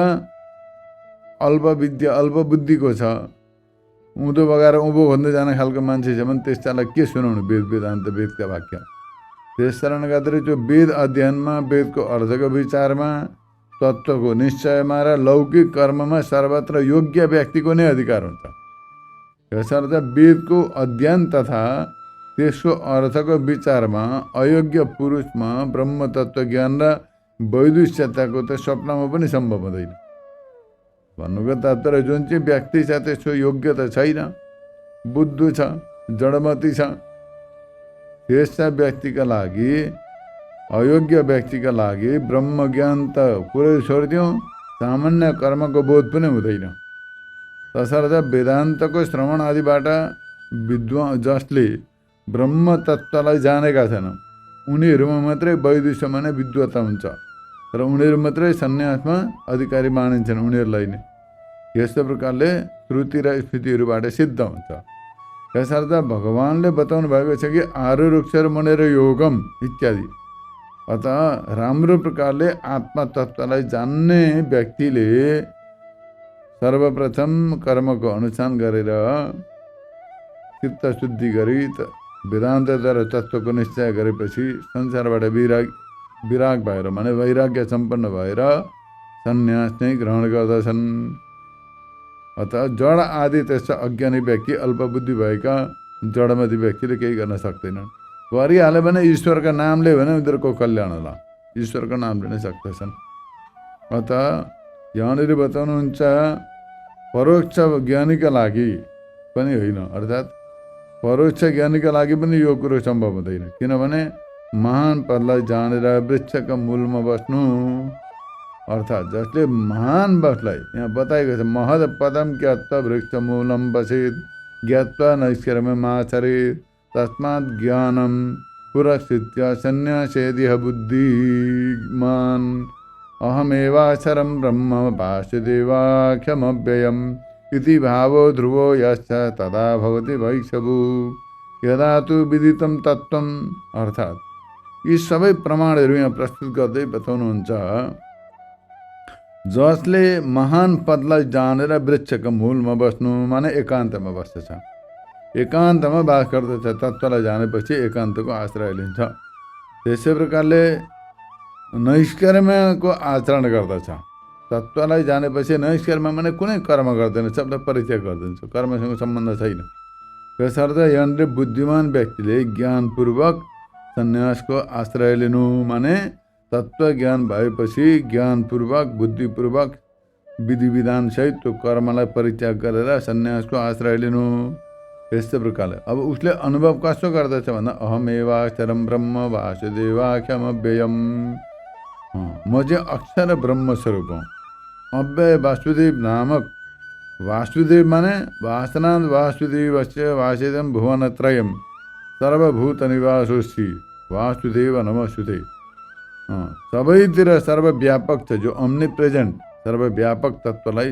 अल्पविद्या अल्पबुद्धिको छ, उँधो बगाएर उँभो खोज्दै जाने खालको मान्छे छ भने त्यस्तालाई के सुनाउनु वेद वेदान्त वेदका वाक्य। त्यस कारण गर्दाखेरि जो वेद अध्ययनमा, वेदको अर्थको विचारमा, तत्त्वको निश्चयमा र लौकिक कर्ममा सर्वत्र योग्य व्यक्तिको नै अधिकार हुन्छ। यसर्थ वेदको अध्ययन तथा त्यसको अर्थको विचारमा अयोग्य पुरुषमा ब्रह्मतत्त्व ज्ञान र वैदुष्यताको त स्वप्नमा पनि सम्भव हुँदैन। भन्नुको तात्पर्य जुन चाहिँ व्यक्ति छ त्यसको योग्यता छैन, बुद्धु छ, जडमती छ, त्यस्ता व्यक्तिका लागि, अयोग्य व्यक्तिका लागि ब्रह्मज्ञान त पुरै छोडिदिउँ, सामान्य कर्मको बोध पनि हुँदैन। तसर्थ वेदान्तको श्रवण आदिबाट विद्वान जसले ब्रह्म तत्त्वलाई जानेका छन् उनीहरूमा मात्रै वैदुष्यमा नै विद्वता हुन्छ र उनीहरू मात्रै सन्यासमा अधिकारी मानिन्छन् उनीहरूलाई नै। यस्तो प्रकारले श्रुति र स्मृतिहरूबाट सिद्ध हुन्छ। यसर्थ भगवानले बताउनु भएको छ कि आरुरुक्षर मुनेर योगम इत्यादि। अतः राम्रो प्रकारले आत्मतत्त्वलाई जान्ने व्यक्तिले सर्वप्रथम कर्मको अनुष्ठान गरेर चित्त शुद्धि गरी वेदान्तद्वारा तत्त्वको निश्चय गरेपछि संसारबाट विराग भएर, माने वैराग्य सम्पन्न भएर सन्यास नै ग्रहण गर्दछन्। अतः जड आदि त्यस्ता अज्ञानी व्यक्ति, अल्पबुद्धि भएका जडमती व्यक्तिले केही गर्न सक्दैनन्। गरिहाल्यो भने ईश्वरका नामले भने उनीहरूको कल्याण होला, ईश्वरको नामले नै सक्दछन्। अतः यहाँनिर बताउनुहुन्छ परोक्ष ज्ञानीका लागि पनि होइन, अर्थात् परोक्ष ज्ञानीका लागि पनि यो कुरो सम्भव हुँदैन। किनभने महान पदलाई जानेर वृक्षका मूलमा बस्नु, अर्थात् जसले महान वस्तुलाई यहाँ बताएको छ, महद पदम ज्ञात्वा वृक्ष मूलम बसेत ज्ञात्वा नैष्कर्म्य माचरेत तस्मात् ज्ञानम पुरस्कृत्य सन्न्यासेदिह बुद्धिमान अहमेवाक्षरं ब्रह्म वासुदेवाख्यमव्ययम् इति भावो ध्रुवो यश्च तदा भवति वैक्षभु यदा तु विदितं तत्त्वम्। अर्थात् यी सबै प्रमाणहरू यहाँ प्रस्तुत गर्दै बताउनुहुन्छ। जसले महान पदलाई जानेर वृक्षको मूलमा बस्नु माने एकान्तमा बस्दछ, एकान्तमा बास गर्दछ, तत्त्वलाई जानेपछि एकान्तको आश्रय लिन्छ। त्यसै प्रकारले नैष्कर्म्यको आचरण गर्दछ। तत्त्वलाई जानेपछि नैष्कर्म्य माने कुनै कर्म गर्दैन, सबलाई परित्याग गरिदिन्छ, कर्मसँग सम्बन्ध छैन। त्यसर्थ यहाँनिर बुद्धिमान व्यक्तिले ज्ञानपूर्वक सन्यासको आश्रय लिनु माने तत्त्व ज्ञान भएपछि ज्ञानपूर्वक बुद्धिपूर्वक विधि विधानसहित त्यो कर्मलाई परित्याग गरेर सन्यासको आश्रय लिनु। यस्तै प्रकारले अब उसले अनुभव कसो गर्दछ भन्दा अहमेवाक्षरम ब्रह्म वासुदेवाख्यम अव्ययम, म चाहिँ अक्षर ब्रह्म स्वरूप हूँ। अव्यय वासुदेव नामक, वासुदेव माने वासनाद वासुदेवस्य वासेदम भुवनत्रयम सर्वभूत निवासोऽस्ति वासुदेव नमस्तुते। सबैतिर सर्वव्यापक छ, जो ओम्नी प्रेजेन्ट सर्वव्यापक तत्त्वलाई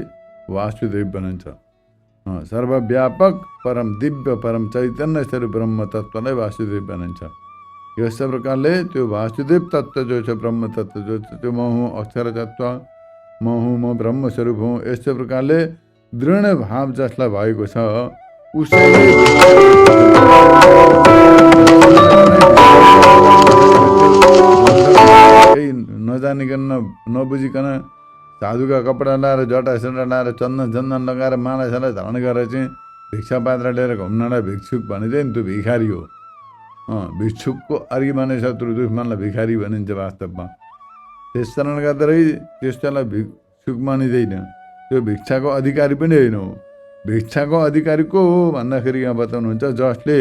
वासुदेव भनिन्छ। सर्वव्यापक परम दिव्य परम चैतन्य स्वरूप ब्रह्म तत्त्वलाई वासुदेव भनिन्छ। यस्तै प्रकारले त्यो वासुदेव तत्त्व जो छ, ब्रह्म तत्त्व जो छ, त्यो म हुँ अक्षर तत्त्व, म हुँ, म ब्रह्म स्वरूप हुँ। यस्तै प्रकारले दृढ भाव जसलाई भएको छ उसैले केही नजानिकन नबुझिकन साधुका कपडा लाएर जटा सेटा लाएर चन्दन लगाएर माला साला धारण गरेर चाहिँ भिक्षा पात्र लिएर घुम्नलाई भिक्षुक भनिँदैन, त्यो भिखारी हो। भिक्षुकको अर्घी माने शत्रु दुश्मनलाई भिखारी भनिन्छ वास्तवमा। त्यस कारण गर्दै त्यस्तोलाई भिक्षुक मानिँदैन, त्यो भिक्षाको अधिकारी पनि होइन हो। भिक्षाको अधिकारी को हो भन्दाखेरि यहाँ बताउनुहुन्छ, जसले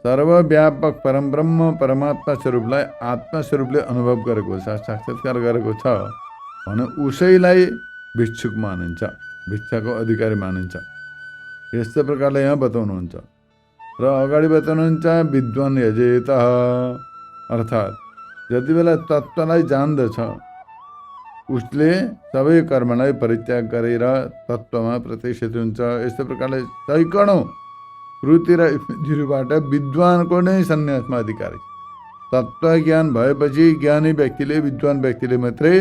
सर्वव्यापक परम ब्रह्म परमात्मा स्वरूपलाई आत्मा स्वरूपले अनुभव गरेको छ, साक्षात्कार गरेको छ भने उसैलाई भिक्षुक मानिन्छ, भिक्षाको अधिकारी मानिन्छ। यस्तै प्रकारले यहाँ बताउनुहुन्छ। र अगाडि बताउनुहुन्छ विद्वान यजेत, अर्थात् जति बेला तत्त्वलाई जान्दछ उसले सबै कर्मलाई परित्याग गरेर तत्त्वमा प्रतिष्ठित हुन्छ। यस्तै प्रकारले सैकडौँ वृत्ति र स्मृतिबाट विद्वानको नै सन्यासमा अधिकारी। तत्त्व ज्ञान भएपछि ज्ञानी व्यक्तिले, विद्वान व्यक्तिले मात्रै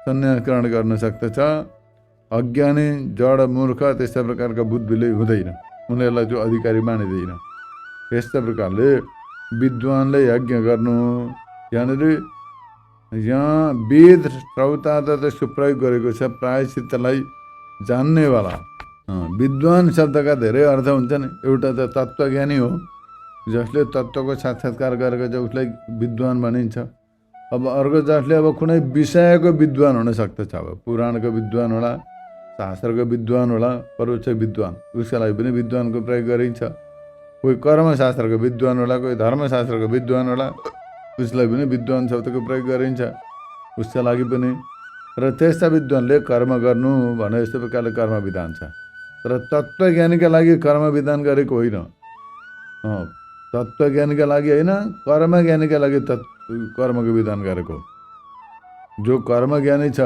सन्यास ग्रहण गर्न सक्दछ। अज्ञानी जड मूर्ख त्यस्ता प्रकारका बुद्धिले हुँदैन, उनीहरूलाई त्यो अधिकारी मानिँदैन। यस्तै प्रकारले विद्वानले यज्ञ गर्नु, यहाँनिर यहाँ वेद श्रौताद त्यसको प्रयोग गरेको छ, प्रायश्चित्तलाई जान्नेवाला। विद्वान शब्दका धेरै अर्थ हुन्छन्। एउटा त तत्त्वज्ञानी हो, जसले तत्त्वको साक्षात्कार गरेको छ उसलाई विद्वान भनिन्छ। अब अर्को जसले अब कुनै विषयको विद्वान हुन सक्दछ, अब पुराणको विद्वान होला, शास्त्रको विद्वान होला, परोक्ष विद्वान, उसका लागि पनि विद्वानको प्रयोग गरिन्छ। कोही कर्मशास्त्रको विद्वान होला, कोही धर्मशास्त्रको विद्वान होला, उसलाई पनि विद्वान शब्दको प्रयोग गरिन्छ उसका लागि पनि। र त्यस्ता विद्वानले कर्म गर्नु भने यस्तो प्रकारले कर्म विधान छ। तर तत्त्वज्ञानीका लागि कर्म विधान गरेको होइन, तत्त्वज्ञानीका लागि होइन, कर्मज्ञानीका लागि कर्मको विधान गरेको। जो कर्मज्ञानी छ,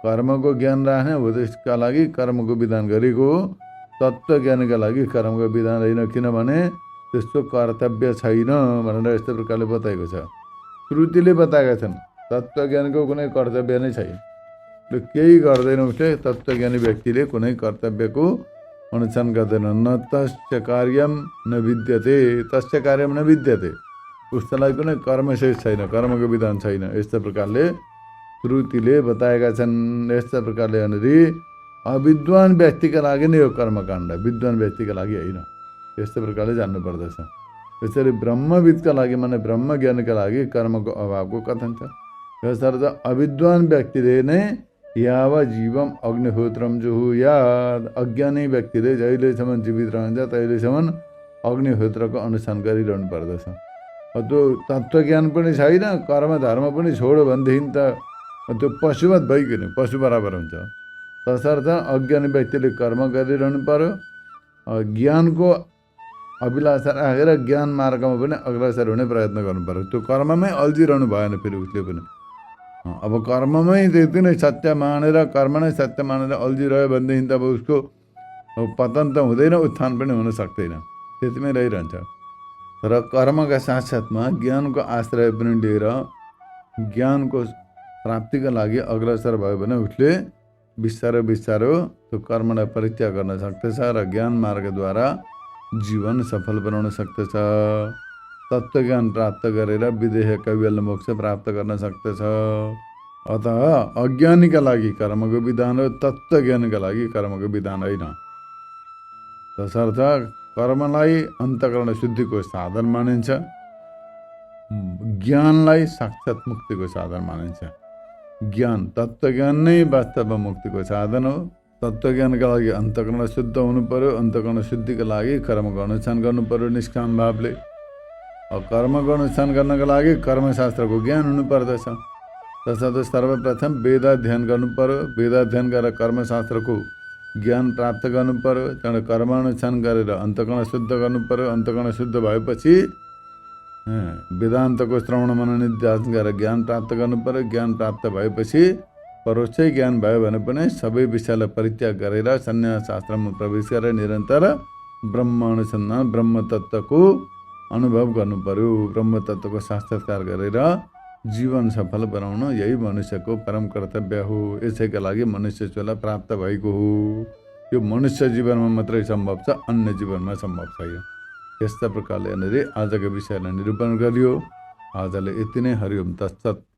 कर्मको ज्ञान राख्ने हो, त्यसका लागि कर्मको विधान गरेको। तत्त्वज्ञानीका लागि कर्मको विधान होइन, किनभने त्यस्तो कर्तव्य छैन भनेर यस्तो प्रकारले बताएको छ। श्रुतिले बताएका छन् तत्त्वज्ञानीको कुनै कर्तव्य नै छैन, केही गर्दैन उसले। तत्त्वज्ञानी व्यक्तिले कुनै कर्तव्यको अनुष्ठान गर्दैन। न तस्य कार्यम न विद्यते, तस्य कार्यम न विद्यते, उसलाई कुनै कर्मशेष छैन, कर्मको विधान छैन। यस्तो प्रकारले श्रुतिले बताएका छन्। यस्ता प्रकारले यहाँनिर अविद्वान व्यक्तिका लागि नै यो कर्मकाण्ड, विद्वान व्यक्तिका लागि होइन। यस्तो प्रकारले जान्नुपर्दछ। यसरी ब्रह्मविदका लागि माने ब्रह्मज्ञानका लागि कर्मको अभावको कथन छ। यसर्थ अविद्वान व्यक्तिले नै याव जीवम अग्निहोत्रम जुहुयाद, अज्ञानी व्यक्तिले जहिलेसम्म जीवित रहन्छ तहिलेसम्म अग्निहोत्रको अनुष्ठान गरिरहनु पर्दछ। त्यो तत्त्वज्ञान पनि छैन, कर्म धर्म पनि छोड्यो भनेदेखि त त्यो पशुवत भइकन पशु बराबर हुन्छ। तसर्थ अज्ञानी व्यक्तिले कर्म गरिरहनु पर्यो। ज्ञानको अभिलाषा राखेर ज्ञान मार्गमा पनि अग्रसर हुने प्रयत्न गर्नु पर्यो। त्यो कर्ममै अल्झिरहनु भएन फेरि उसले पनि। अब कर्ममै त्यति नै सत्य मानेर, कर्म नै सत्य मानेर अल्झिरह्यो भनेदेखि त अब उसको पतन त हुँदैन, उत्थान पनि हुन सक्दैन, त्यतिमै रहिरहन्छ। र कर्मका साथसाथमा ज्ञानको आश्रय पनि लिएर ज्ञानको प्राप्तिका लागि अग्रसर भयो भने उसले बिस्तारो बिस्तारो त्यो कर्मलाई परित्याग गर्न सक्दछ र ज्ञान मार्गद्वारा जीवन सफल बनाउन सक्दछ। तत्त्वज्ञान प्राप्त गरेर विदेह कैवल्य मोक्ष प्राप्त गर्न सक्दछ। अतः अज्ञानीका लागि कर्मको विधान हो, तत्त्वज्ञानीका लागि कर्मको विधान होइन। तसर्थ कर्मलाई अन्तःकरण शुद्धिको साधन मानिन्छ, ज्ञानलाई साक्षात् मुक्तिको साधन मानिन्छ। ज्ञान तत्त्वज्ञान नै वास्तवमा मुक्तिको साधन हो। तत्त्वज्ञानका लागि अन्तःकरण शुद्ध हुनु पर्यो, अन्तःकरण शुद्धिका लागि कर्म अनुष्ठान गर्नु पर्यो निष्काम भावले। कर्म अनुष्ठान गर्नका लागि कर्मशास्त्रको ज्ञान हुनु पर्दछ। तसर्थ सर्वप्रथम वेदाध्ययन गर्नु पर्यो, वेदाध्ययन गरेर कर्मशास्त्रको ज्ञान प्राप्त गर्नु पर्यो, त्यहाँबाट कर्मानुष्ठान गरेर अन्तःकरण शुद्ध गर्नु पर्यो। अन्तःकरण शुद्ध भएपछि वेदान्तको श्रवण मनन निध्यासन गरेर ज्ञान प्राप्त गर्नु पर्यो। ज्ञान प्राप्त भएपछि परोक्षै ज्ञान भयो भने पनि सबै विषयलाई परित्याग गरेर सन्यास शास्त्रमा प्रवेश गरेर निरन्तर ब्रह्म अनुसन्धान ब्रह्म तत्त्वको अनुभव गर्नु पर्यो। ब्रह्म तत्त्वको साक्षात्कार गरेर जीवन सफल बनाउन यही मनुष्यको परम कर्तव्य हो। यसैका लागि मनुष्य चोला प्राप्त भएको हो। यो मनुष्य जीवनमा मात्रै सम्भव छ, अन्य जीवनमा सम्भव छैन। यस्ता प्रकारले यहाँनिर आजको विषयलाई निरूपण गरियो। आजले यति नै। हरि ओम तत्सत्।